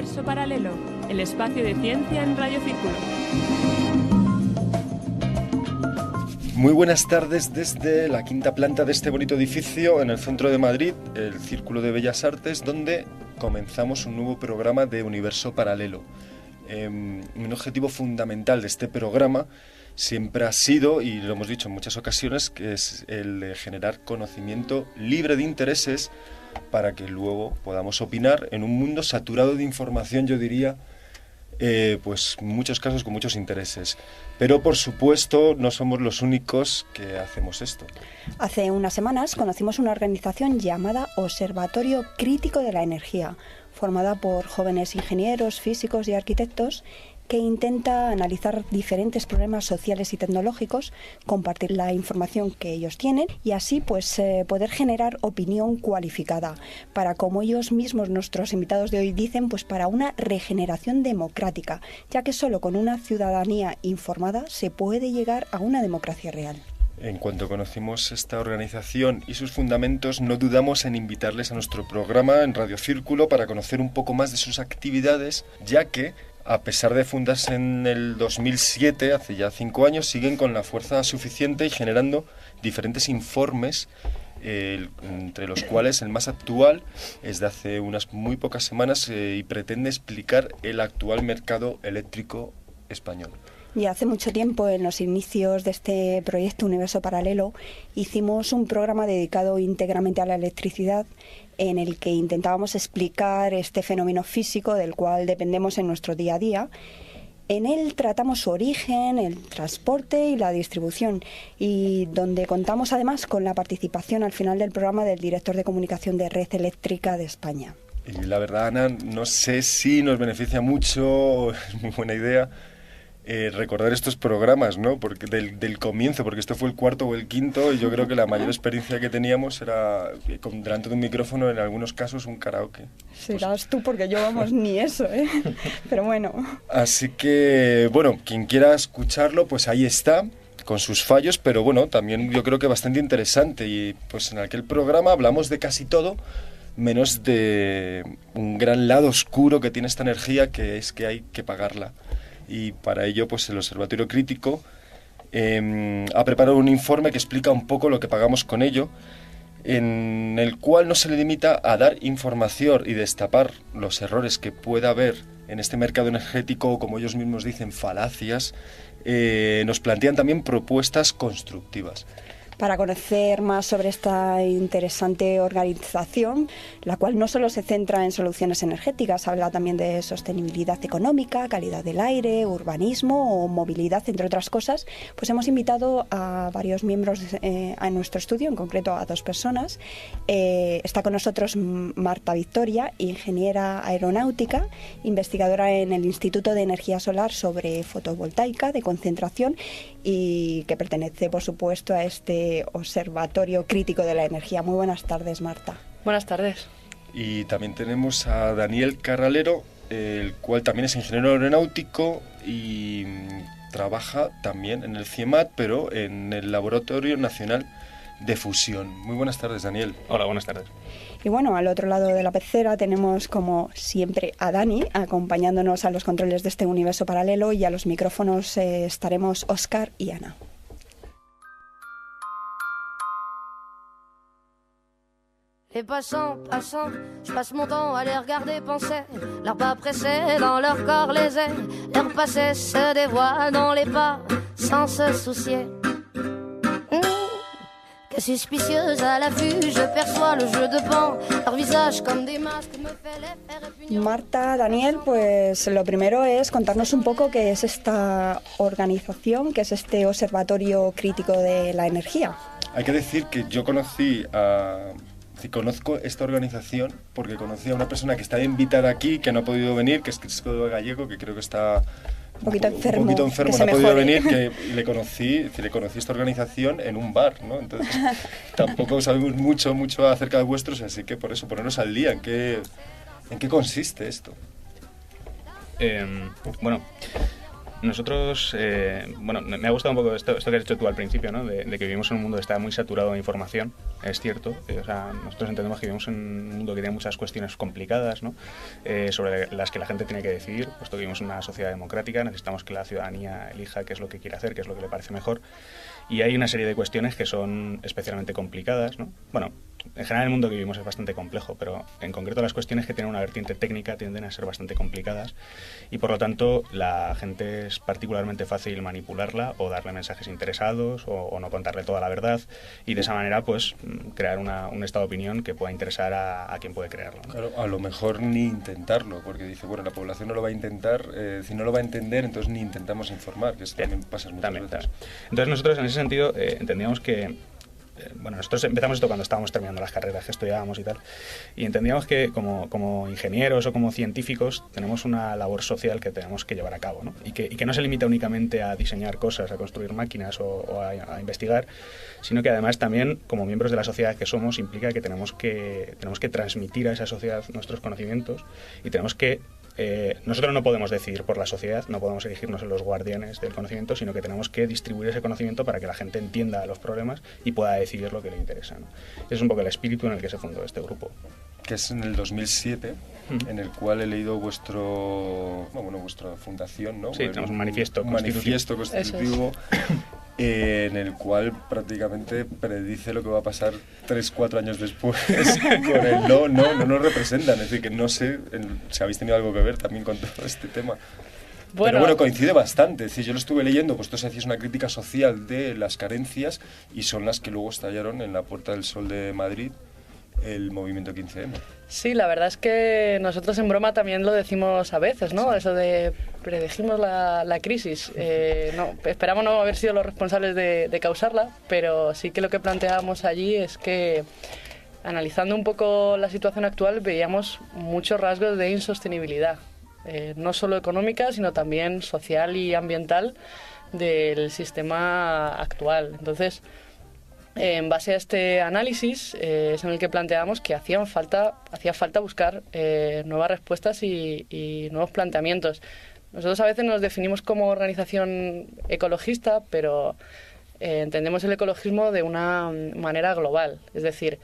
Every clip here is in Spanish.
Universo Paralelo, el espacio de ciencia en Radio Círculo. Muy buenas tardes desde la quinta planta de este bonito edificio en el centro de Madrid, el Círculo de Bellas Artes, donde comenzamos un nuevo programa de Universo Paralelo. Un objetivo fundamental de este programa siempre ha sido, y lo hemos dicho en muchas ocasiones, que es el de generar conocimiento libre de intereses para que luego podamos opinar en un mundo saturado de información, yo diría, pues en muchos casos con muchos intereses. Pero por supuesto no somos los únicos que hacemos esto. Hace unas semanas conocimos una organización llamada Observatorio Crítico de la Energía, formada por jóvenes ingenieros, físicos y arquitectos, que intenta analizar diferentes problemas sociales y tecnológicos, compartir la información que ellos tienen y así pues poder generar opinión cualificada para, como ellos mismos, nuestros invitados de hoy dicen, pues para una regeneración democrática, ya que solo con una ciudadanía informada se puede llegar a una democracia real. En cuanto conocimos esta organización y sus fundamentos, no dudamos en invitarles a nuestro programa en Radio Círculo para conocer un poco más de sus actividades, ya que a pesar de fundarse en el 2007, hace ya 5 años, siguen con la fuerza suficiente y generando diferentes informes, entre los cuales el más actual es de hace unas muy pocas semanas y pretende explicar el actual mercado eléctrico español. Y hace mucho tiempo, en los inicios de este proyecto Universo Paralelo, hicimos un programa dedicado íntegramente a la electricidad, en el que intentábamos explicar este fenómeno físico del cual dependemos en nuestro día a día. En él tratamos su origen, el transporte y la distribución, y donde contamos además con la participación al final del programa del director de comunicación de Red Eléctrica de España. Y la verdad, Ana, no sé si nos beneficia mucho, es muy buena idea, recordar estos programas, ¿no? Porque del comienzo, porque esto fue el cuarto o el quinto, y yo creo que la mayor experiencia que teníamos era delante de un micrófono, en algunos casos un karaoke. Serás tú, porque yo, vamos, ni eso, ¿eh? Pero bueno. Así que, bueno, quien quiera escucharlo, pues ahí está, con sus fallos, pero bueno, también yo creo que bastante interesante. Y pues en aquel programa hablamos de casi todo, menos de un gran lado oscuro que tiene esta energía, que es que hay que pagarla. Y para ello, pues el Observatorio Crítico ha preparado un informe que explica un poco lo que pagamos con ello, en el cual no se le limita a dar información y destapar los errores que pueda haber en este mercado energético, o como ellos mismos dicen, falacias. Nos plantean también propuestas constructivas. Para conocer más sobre esta interesante organización, la cual no solo se centra en soluciones energéticas, habla también de sostenibilidad económica, calidad del aire, urbanismo o movilidad, entre otras cosas, pues hemos invitado a varios miembros a nuestro estudio, en concreto a 2 personas. Está con nosotros Marta Victoria, ingeniera aeronáutica, investigadora en el Instituto de Energía Solar sobre fotovoltaica de concentración, y que pertenece, por supuesto, a este Observatorio Crítico de la Energía. Muy buenas tardes, Marta. Buenas tardes. Y también tenemos a Daniel Carralero, el cual también es ingeniero aeronáutico y trabaja también en el CIEMAT, pero en el Laboratorio Nacional de Fusión. Muy buenas tardes, Daniel. Hola, buenas tardes. Y bueno, al otro lado de la pecera tenemos, como siempre, a Dani, acompañándonos a los controles de este universo paralelo, y a los micrófonos estaremos Óscar y Ana. Les passants, je passe mon temps à les regarder penser. Leurs pas pressés dans leur corps les ailes. Leur passé se dévoile dans les pas sans se soucier. Que suspicieuse à l'affût, je perçois le jeu de pan. Leur visage comme des masques me fait l'effet répugnant. Marta, Daniel, pues lo primero es contarnos un poco qué es esta organización, qué es este Observatorio Crítico de la Energía. Hay que decir que yo conozco esta organización porque conocí a una persona que está invitada aquí, que no ha podido venir, que es Cristóbal Gallego, que creo que está un poquito enfermo, no ha podido venir, que le conocí esta organización en un bar, ¿no? Entonces tampoco sabemos mucho acerca de vuestros, así que por eso, ponernos al día, ¿en qué consiste esto? Bueno, Nosotros, bueno, me ha gustado un poco esto que has dicho tú al principio, ¿no? De que vivimos en un mundo que está muy saturado de información, es cierto. O sea, nosotros entendemos que vivimos en un mundo que tiene muchas cuestiones complicadas, ¿no? Sobre las que la gente tiene que decidir, puesto que vivimos en una sociedad democrática, necesitamos que la ciudadanía elija qué es lo que quiere hacer, qué es lo que le parece mejor. Y hay una serie de cuestiones que son especialmente complicadas, ¿no? Bueno, en general el mundo que vivimos es bastante complejo, pero en concreto las cuestiones que tienen una vertiente técnica tienden a ser bastante complicadas y por lo tanto la gente es particularmente fácil manipularla o darle mensajes interesados o no contarle toda la verdad y de esa manera pues crear un estado de opinión que pueda interesar a quien puede crearlo, ¿no? Claro, a lo mejor ni intentarlo, porque dice, bueno, la población no lo va a intentar, si no lo va a entender, entonces ni intentamos informar, que eso también pasa muchas veces. Entonces nosotros en ese sentido entendíamos que bueno, nosotros empezamos esto cuando estábamos terminando las carreras que estudiábamos y tal, y entendíamos que como ingenieros o como científicos tenemos una labor social que tenemos que llevar a cabo, ¿no? Y que no se limita únicamente a diseñar cosas, a construir máquinas o a investigar, sino que además también, como miembros de la sociedad que somos, implica que tenemos que transmitir a esa sociedad nuestros conocimientos y tenemos que nosotros no podemos decidir por la sociedad, no podemos elegirnos en los guardianes del conocimiento, sino que tenemos que distribuir ese conocimiento para que la gente entienda los problemas y pueda decidir lo que le interesa, ¿no? Ese es un poco el espíritu en el que se fundó este grupo. Que es en el 2007, en el cual he leído vuestra fundación, ¿no? Sí, tenemos un manifiesto constitutivo en el cual prácticamente predice lo que va a pasar 3-4 años después con el no nos representan. Es decir, que no sé si habéis tenido algo que ver también con todo este tema. Pero bueno, coincide bastante. Es decir, yo lo estuve leyendo, pues esto hacías una crítica social de las carencias y son las que luego estallaron en la Puerta del Sol de Madrid, el movimiento 15M. Sí, la verdad es que nosotros en broma también lo decimos a veces, ¿no? Sí. Eso de predijimos la crisis. No, esperamos no haber sido los responsables de causarla, pero sí que lo que planteábamos allí es que, analizando un poco la situación actual, veíamos muchos rasgos de insostenibilidad, no solo económica, sino también social y ambiental del sistema actual. Entonces, en base a este análisis es en el que planteamos que hacía falta buscar nuevas respuestas y nuevos planteamientos. Nosotros a veces nos definimos como organización ecologista, pero entendemos el ecologismo de una manera global. Es decir,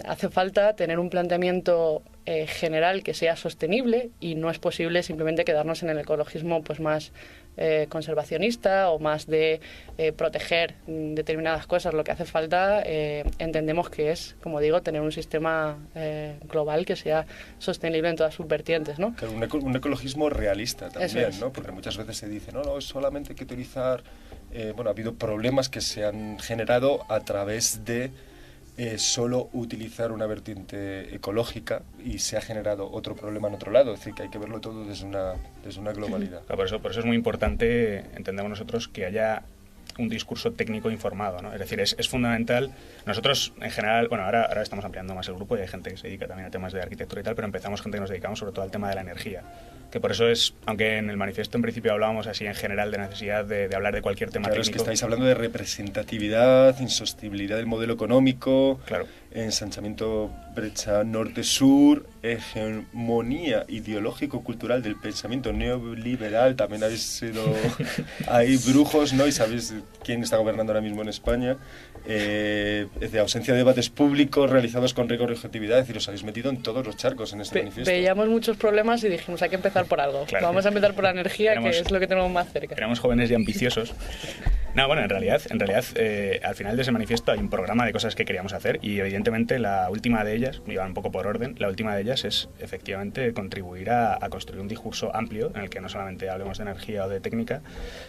hace falta tener un planteamiento general que sea sostenible y no es posible simplemente quedarnos en el ecologismo pues más conservacionista o más de proteger determinadas cosas. Lo que hace falta, entendemos que es, como digo, tener un sistema global que sea sostenible en todas sus vertientes, ¿no? Claro, un ecologismo realista también, ¿no? Porque muchas veces se dice, no, solamente hay que utilizar... ha habido problemas que se han generado a través de solo utilizar una vertiente ecológica y se ha generado otro problema en otro lado. Es decir, que hay que verlo todo desde una globalidad. Claro, por eso es muy importante, entendemos nosotros, que haya un discurso técnico informado, ¿no? Es decir, es fundamental. Nosotros, en general, bueno, ahora estamos ampliando más el grupo y hay gente que se dedica también a temas de arquitectura y tal, pero empezamos gente que nos dedicamos sobre todo al tema de la energía. Que por eso es, aunque en el manifiesto en principio hablábamos así en general de necesidad de hablar de cualquier tema técnico. Claro, es que estáis hablando de representatividad, insostenibilidad del modelo económico, claro, ensanchamiento, brecha norte-sur, hegemonía ideológico-cultural del pensamiento neoliberal. También habéis sido ahí brujos, ¿no? Y sabéis quién está gobernando ahora mismo en España. Es de ausencia de debates públicos realizados con rigor y objetividad. Es decir, os habéis metido en todos los charcos en este manifiesto. Veíamos muchos problemas y dijimos, hay que empezar por algo. Claro. Vamos a empezar por la energía, que es lo que tenemos más cerca. Éramos jóvenes y ambiciosos. No, bueno, en realidad, al final de ese manifiesto hay un programa de cosas que queríamos hacer y evidentemente la última de ellas, iba un poco por orden, la última de ellas es efectivamente contribuir a construir un discurso amplio en el que no solamente hablemos de energía o de técnica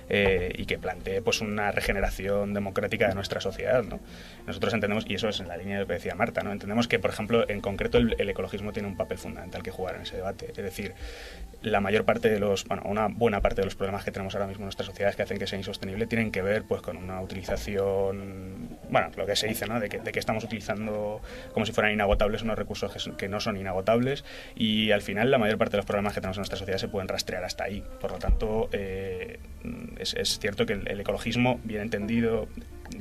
y que plantee pues una regeneración democrática de nuestra sociedad, ¿no? Nosotros entendemos, y eso es en la línea de lo que decía Marta, ¿no? Entendemos que, por ejemplo, en concreto el ecologismo tiene un papel fundamental que jugar en ese debate. Es decir, la mayor parte de una buena parte de los problemas que tenemos ahora mismo en nuestras sociedades que hacen que sea insostenible tienen que ver pues con una utilización, bueno, lo que se dice, ¿no? De que estamos utilizando como si fueran inagotables unos recursos que no son inagotables y al final la mayor parte de los problemas que tenemos en nuestra sociedad se pueden rastrear hasta ahí. Por lo tanto, es cierto que el ecologismo, bien entendido,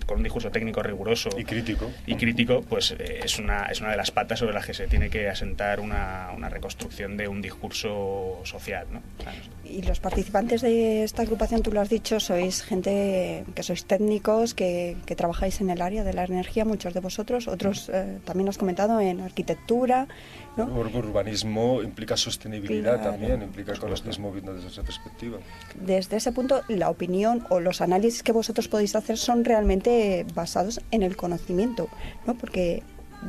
con un discurso técnico riguroso y crítico, pues es una de las patas sobre las que se tiene que asentar una reconstrucción de un discurso social, ¿no? Claro. Y los participantes de esta agrupación, tú lo has dicho, sois gente que sois técnicos, que trabajáis en el área de la energía, muchos de vosotros, otros también has comentado en arquitectura, ¿no? Urbanismo implica sostenibilidad, claro, también, implica ecologismo viendo desde esa perspectiva. Desde ese punto, la opinión o los análisis que vosotros podéis hacer son realmente basados en el conocimiento, ¿no? Porque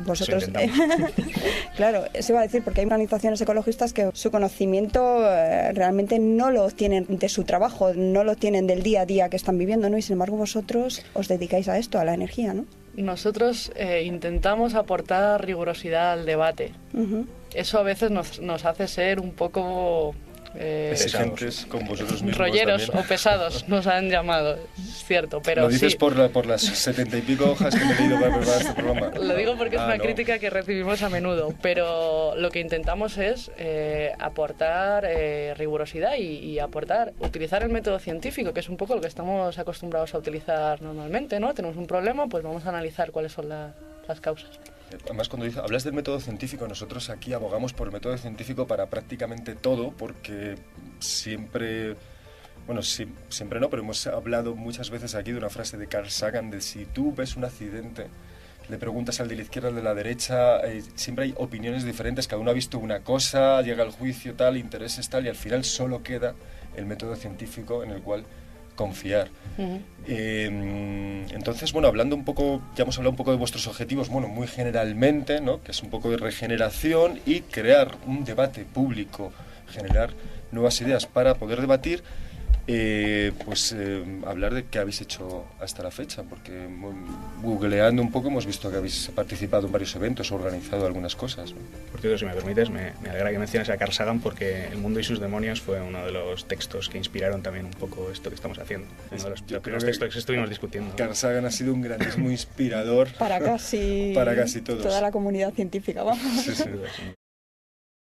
vosotros, claro, eso iba a decir, porque hay organizaciones ecologistas que su conocimiento realmente no lo tienen de su trabajo, no lo tienen del día a día que están viviendo, ¿no? Y sin embargo vosotros os dedicáis a esto, a la energía, ¿no? Nosotros intentamos aportar rigurosidad al debate. Uh-huh. Eso a veces nos hace ser un poco... exigentes con vosotros mismos rolleros también. O pesados nos han llamado, es cierto, pero ¿Lo dices sí. por las 70 y pico hojas que me he leído para preparar este programa? Lo digo porque es una crítica que recibimos a menudo, pero lo que intentamos es aportar rigurosidad y utilizar el método científico, que es un poco lo que estamos acostumbrados a utilizar normalmente, ¿no? Tenemos un problema, pues vamos a analizar cuáles son las causas. Además, cuando hablas del método científico, nosotros aquí abogamos por el método científico para prácticamente todo, porque siempre no, pero hemos hablado muchas veces aquí de una frase de Carl Sagan, de si tú ves un accidente, le preguntas al de la izquierda, al de la derecha, siempre hay opiniones diferentes, cada uno ha visto una cosa, llega al juicio tal, intereses tal, y al final solo queda el método científico en el cual confiar. Uh-huh. Entonces, bueno, hablando un poco, ya hemos hablado un poco de vuestros objetivos, bueno, muy generalmente, ¿no? Que es un poco de regeneración y crear un debate público, generar nuevas ideas para poder debatir, hablar de qué habéis hecho hasta la fecha, porque googleando un poco hemos visto que habéis participado en varios eventos, organizado algunas cosas, ¿no? Por cierto, si me permites, me alegra que menciones a Carl Sagan, porque El mundo y sus demonios fue uno de los textos que inspiraron también un poco esto que estamos haciendo. Uno de los primeros textos que estuvimos discutiendo. Carl Sagan ha sido un grandísimo inspirador para casi todos. Toda la comunidad científica, vamos. Sí.